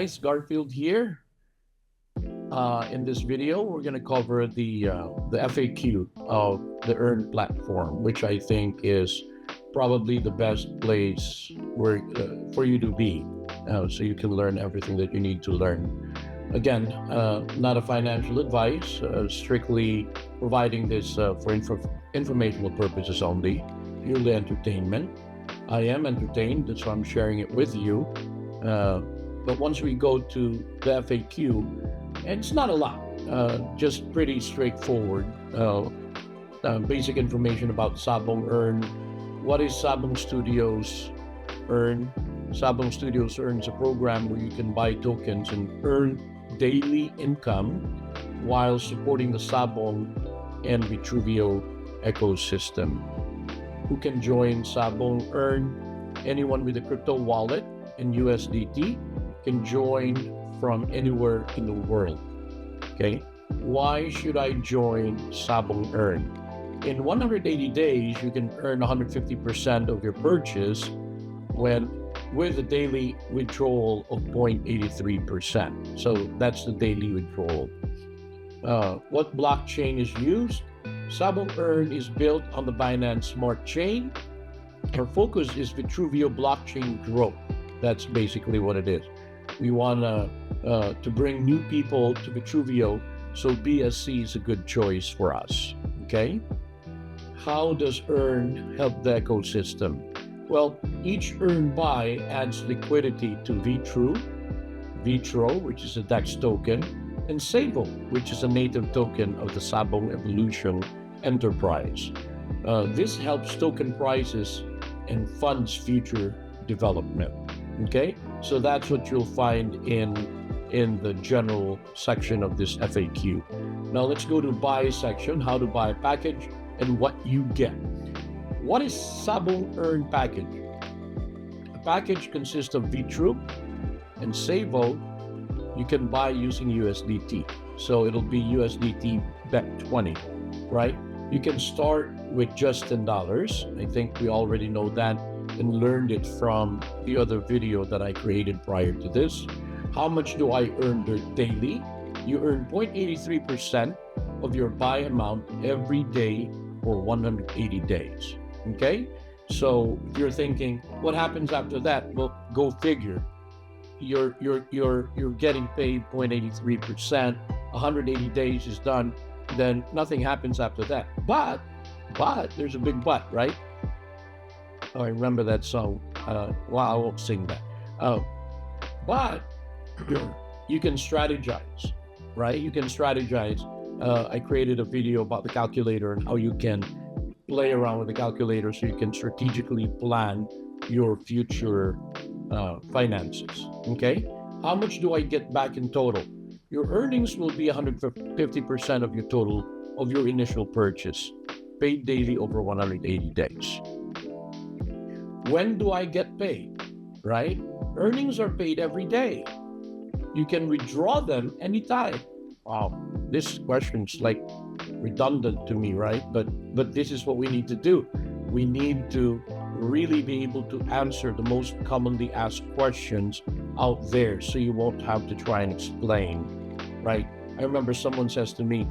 guys, Garfield here. In this video, we're going to cover the FAQ of the Earn platform, which I think is probably the best place for you to be, so you can learn everything that you need to learn. Again, not a financial advice, strictly providing this for informational purposes only, purely entertainment. I am entertained, that's why I'm sharing it with you. But once we go to the FAQ, it's not a lot, just pretty straightforward. Basic information about Sabong Earn. What is Sabong Studios Earn? Sabong Studios Earn is a program where you can buy tokens and earn daily income while supporting the Sabong and Vitruvio ecosystem. Who can join Sabong Earn? Anyone with a crypto wallet in USDT can join from anywhere in the world. Okay, why should I join Sabong Earn? In 180 days, you can earn 150% of your purchase with a daily withdrawal of 0.83%. So that's the daily withdrawal. What blockchain is used? Sabong Earn is built on the Binance Smart Chain. Our focus is Vitruvio blockchain growth. That's basically what it is. We want to bring new people to Vitruvio, so BSC is a good choice for us. Okay? How does Earn help the ecosystem? Well, each Earn buy adds liquidity to Vitro, which is a DEX token, and Sabong, which is a native token of the Sabong Evolution enterprise. This helps token prices and funds future development. Okay, so that's what you'll find in the general section of this FAQ. Now let's go to buy section, how to buy a package and what you get. What is Sabong Earn package? A package consists of Vitru and Savo. You can buy using USDT. So it'll be USDT BEC20, right? You can start with just $10. I think we already know that and learned it from the other video that I created prior to this. How much do I earn daily? You earn 0.83% of your buy amount every day for 180 days. Okay? So if you're thinking, what happens after that? Well, go figure. You're getting paid 0.83%, 180 days is done, then nothing happens after that. But there's a big but, right? Oh, I remember that song. Well, I won't sing that. But you can strategize, right? You can strategize. I created a video about the calculator and how you can play around with the calculator so you can strategically plan your future finances. Okay? How much do I get back in total? Your earnings will be 150% of your total of your initial purchase, paid daily over 180 days. When do I get paid? Right? Earnings are paid every day. You can withdraw them anytime. Wow, this question's like redundant to me, right? But this is what we need to do. We need to really be able to answer the most commonly asked questions out there, so you won't have to try and explain, right? I remember someone says to me,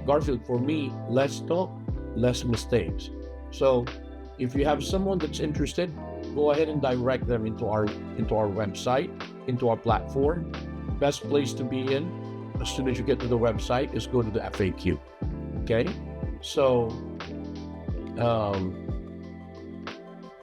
Garfield, for me, less talk, less mistakes. So if you have someone that's interested, go ahead and direct them into our website, into our platform. Best place to be in as soon as you get to the website is go to the FAQ. Okay? So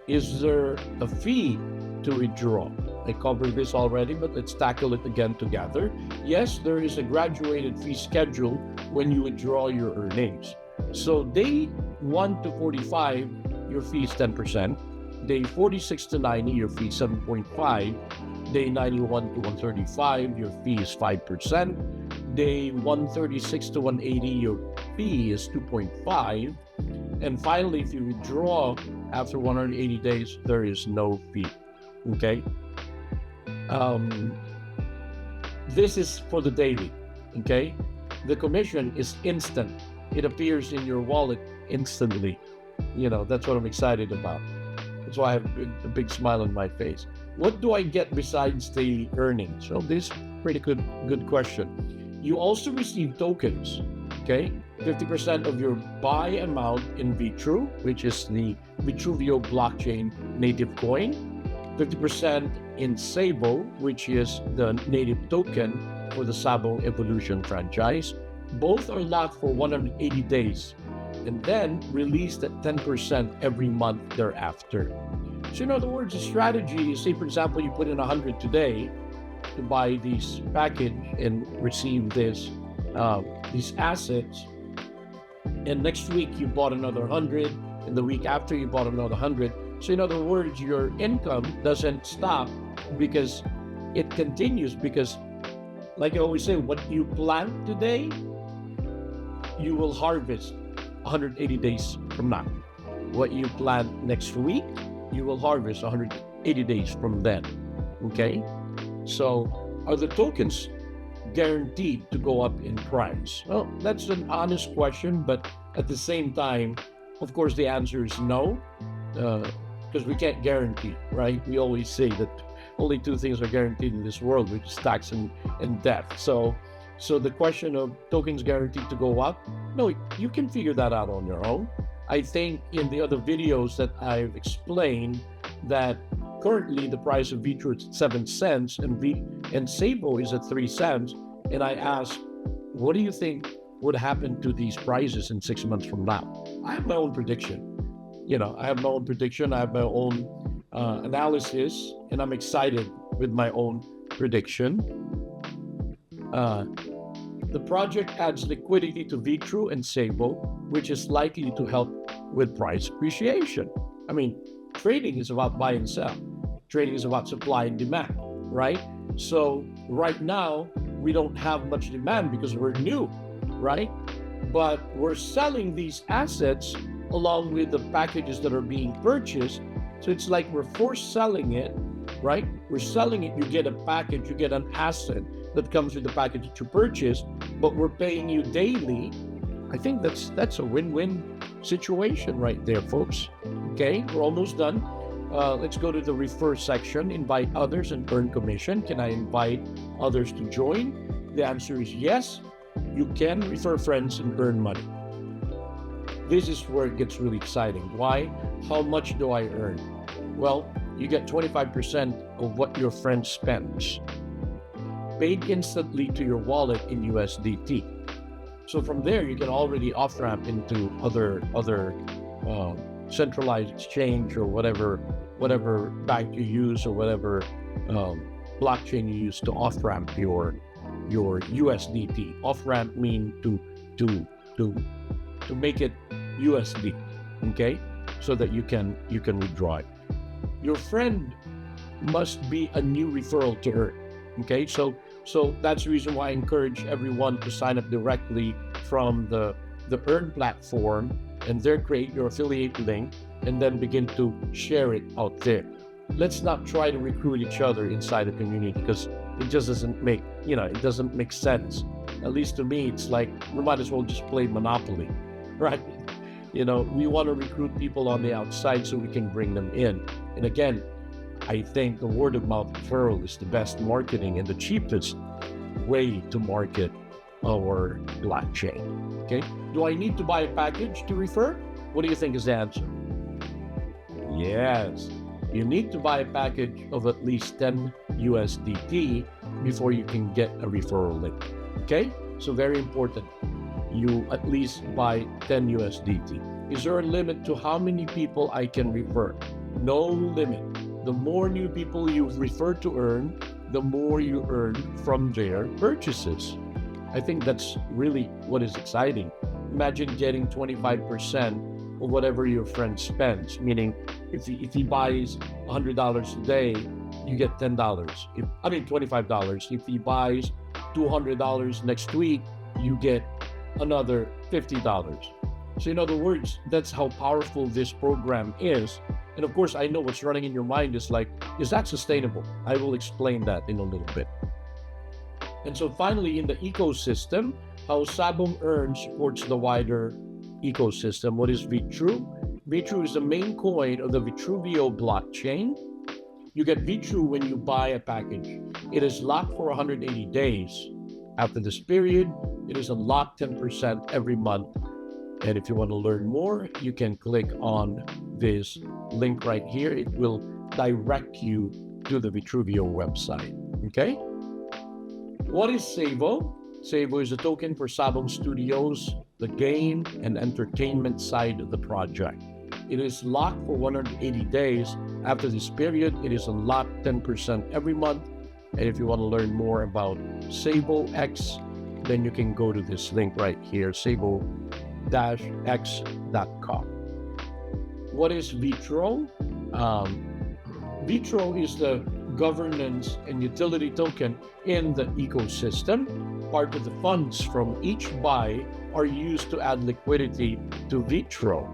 is there a fee to withdraw? I covered this already, but let's tackle it again together. Yes, there is a graduated fee schedule when you withdraw your earnings. So day 1 to 45, your fee is 10%. Day 46 to 90, your fee is 7.5. Day 91 to 135, your fee is 5%. Day 136 to 180, your fee is 2.5. And finally, if you withdraw after 180 days, there is no fee. Okay? This is for the daily. Okay? The commission is instant. It appears in your wallet instantly. That's what I'm excited about. That's why I have a big smile on my face. What do I get besides daily earnings? So this pretty good question. You also receive tokens. Okay, 50% of your buy amount in Vitru, which is the Vitruvio blockchain native coin, 50% in Sabo, which is the native token for the Sabong Evolution franchise. Both are locked for 180 days and then released at 10% every month thereafter. So in other words, the strategy is, say for example, you put in 100 today to buy this package and receive these assets, and next week you bought another 100, and the week after you bought another 100. So in other words, your income doesn't stop because it continues, because like I always say, what you plant today, you will harvest 180 days from now. What you plant next week, you will harvest 180 days from then. Okay? So are the tokens guaranteed to go up in price? Well, that's an honest question, but at the same time, of course, the answer is no, because we can't guarantee, right? We always say that only two things are guaranteed in this world, which is tax and death. So the question of tokens guaranteed to go up, no, you can figure that out on your own. I think in the other videos that I've explained that currently the price of Vitru is 7 cents and Sabo is at 3 cents. And I asked, what do you think would happen to these prices in 6 months from now? I have my own prediction. I have my own prediction. I have my own analysis, and I'm excited with my own prediction. The project adds liquidity to Vitru and Sabo, which is likely to help with price appreciation. I mean, trading is about buy and sell. Trading is about supply and demand, right? So right now, we don't have much demand because we're new, right? But we're selling these assets along with the packages that are being purchased. So it's like we're forced selling it, right? We're selling it, you get a package, you get an asset that comes with the package that you purchase, but we're paying you daily. I think that's a win-win situation right there, folks. Okay, we're almost done. Let's go to the refer section, invite others and earn commission. Can I invite others to join? The answer is yes. You can refer friends and earn money. This is where it gets really exciting. Why? How much do I earn? Well, you get 25% of what your friend spends, paid instantly to your wallet in USDT. So from there, you can already off-ramp into other centralized exchange or whatever bank you use or whatever blockchain you use to off-ramp your USDT. Off-ramp mean to make it USD, okay, so that you can withdraw it. Your friend must be a new referral to earn. Okay, so that's the reason why I encourage everyone to sign up directly from the Earn platform and there create your affiliate link and then begin to share it out there. Let's not try to recruit each other inside the community because it just doesn't make, it doesn't make sense. At least to me, it's like we might as well just play Monopoly, right? We want to recruit people on the outside so we can bring them in. And again, I think the word of mouth referral is the best marketing and the cheapest way to market our blockchain. Okay. Do I need to buy a package to refer? What do you think is the answer? Yes. You need to buy a package of at least 10 USDT before you can get a referral link. Okay. So very important. You at least buy 10 USDT. Is there a limit to how many people I can refer? No limit. The more new people you refer to earn, the more you earn from their purchases. I think that's really what is exciting. Imagine getting 25% of whatever your friend spends, meaning if he buys $100 today, you get $10. $25. If he buys $200 next week, you get another $50. So in other words, that's how powerful this program is. And of course, I know what's running in your mind is like, is that sustainable? I will explain that in a little bit. And so finally, in the ecosystem, how Sabong Earn supports the wider ecosystem. What is Vitru? Vitru is the main coin of the Vitruvio blockchain. You get Vitru when you buy a package. It is locked for 180 days. After this period, it is unlocked 10% every month. And if you want to learn more, you can click on this link right here. It will direct you to the Vitruvio website. Okay? What is Sabo? Sabo is a token for Sabong Studios, the game and entertainment side of the project. It is locked for 180 days. After this period, it is unlocked 10% every month. And if you want to learn more about Sabo X, then you can go to this link right here, sabo-x.com. What is Vitro? Vitro is the governance and utility token in the ecosystem. Part of the funds from each buy are used to add liquidity to Vitro.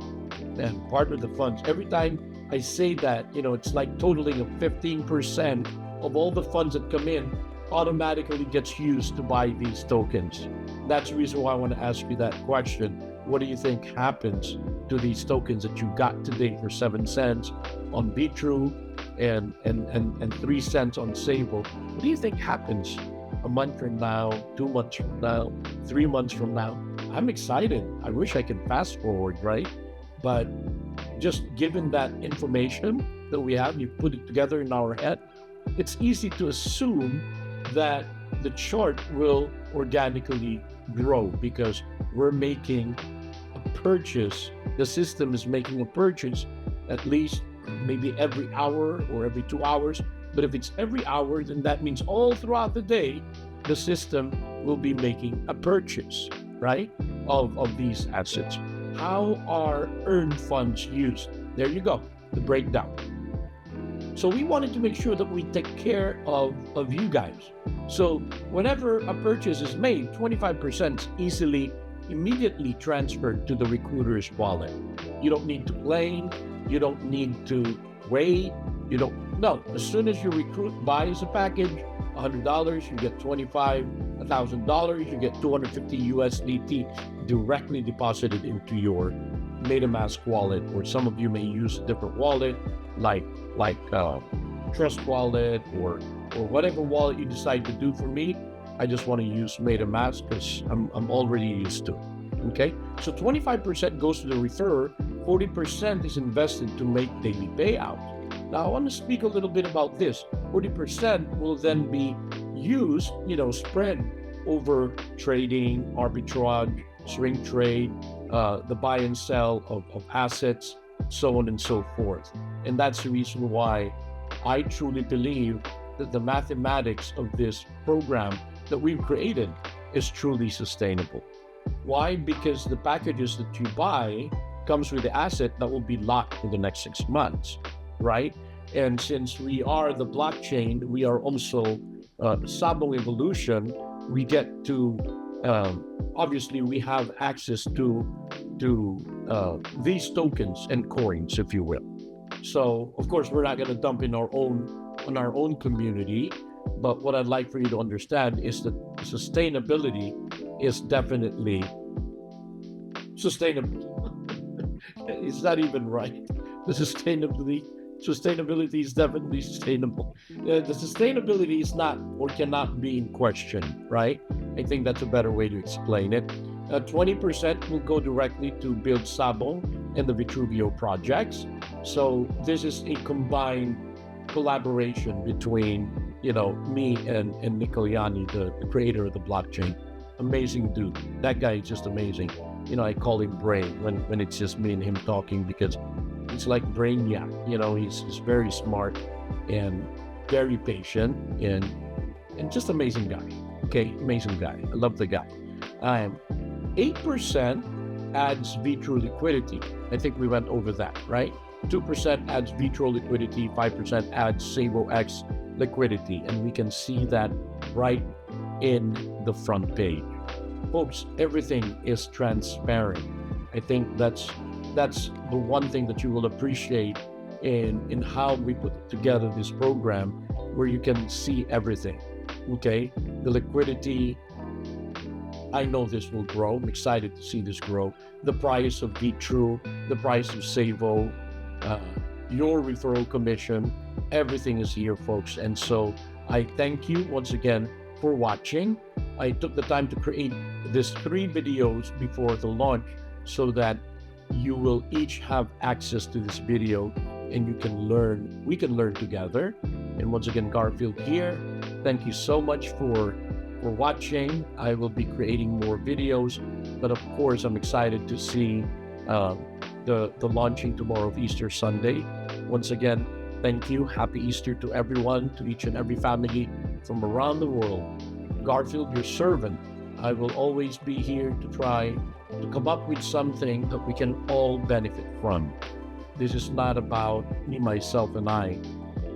And part of the funds, every time I say that, it's like totaling of 15% of all the funds that come in automatically gets used to buy these tokens. That's the reason why I want to ask you that question. What do you think happens to these tokens that you got today for 7 cents on Vitru and 3 cents on Sabo? What do you think happens a month from now, 2 months from now, 3 months from now? I'm excited. I wish I could fast forward, right? But just given that information that we have, you put it together in our head, it's easy to assume that the chart will organically grow because we're making a purchase. The system is making a purchase at least maybe every hour or every 2 hours. But if it's every hour, then that means all throughout the day, the system will be making a purchase, right, of these assets. How are earned funds used? There you go, the breakdown. So we wanted to make sure that we take care of you guys. So whenever a purchase is made, 25% is immediately transferred to the recruiter's wallet. You don't need to claim, you don't need to wait, no. As soon as your recruit buys a package, $100, you get $25, $1,000, you get 250 USDT directly deposited into your MetaMask wallet, or some of you may use a different wallet like Trust Wallet or whatever wallet you decide to do. For me, I just want to use MetaMask because I'm already used to it. Okay, so 25% goes to the referrer, 40% is invested to make daily payouts. Now I want to speak a little bit about this. 40% will then be used, spread over trading, arbitrage, swing trade, the buy and sell of assets, so on and so forth. And that's the reason why I truly believe that the mathematics of this program that we've created is truly sustainable. Why? Because the packages that you buy comes with the asset that will be locked for the next 6 months, right? And since we are the blockchain, we are also Sabong Evolution, we get to, obviously we have access to these tokens and coins, if you will. So of course, we're not going to dump in on our own community, but what I'd like for you to understand is that sustainability is definitely sustainable. It's not even right. The sustainability is definitely sustainable. The sustainability is not or cannot be in question, right? I think that's a better way to explain it. 20% will go directly to build Sabong and the Vitruvio projects. So this is a combined collaboration between, me and Nicoliani, the creator of the blockchain. Amazing dude. That guy is just amazing. I call him Brain when it's just me and him talking, because it's like Brainiac. He's very smart and very patient and just amazing guy. Okay, amazing guy. I love the guy. 8% adds Vitro liquidity. I think we went over that, right? 2% adds Vitro liquidity, 5% adds Sabo X liquidity, and we can see that right in the front page. Folks, everything is transparent. I think that's the one thing that you will appreciate in how we put together this program, where you can see everything. Okay, the liquidity, I know this will grow. I'm excited to see this grow. The price of True, the price of Savo, uh, your referral commission, everything is here, folks. And so I thank you once again for watching. I took the time to create these 3 videos before the launch so that you will each have access to this video and you can learn, we can learn together. And once again, Garfield here. Thank you so much for watching. I will be creating more videos, but of course, I'm excited to see the launching tomorrow of Easter Sunday. Once again, thank you. Happy Easter to everyone, to each and every family from around the world. Garfield, your servant. I will always be here to try to come up with something that we can all benefit from. This is not about me, myself, and I.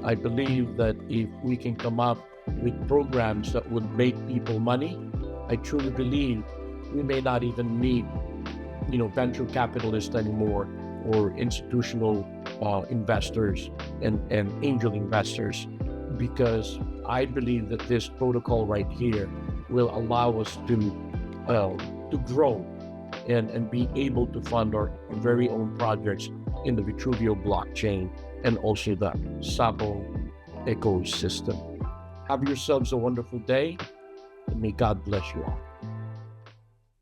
I believe that if we can come up with programs that would make people money, I truly believe we may not even need, venture capitalists anymore, or institutional investors and angel investors, because I believe that this protocol right here will allow us to grow and be able to fund our very own projects in the Vitruvio blockchain and also the Sabong ecosystem. Have yourselves a wonderful day, and may God bless you all.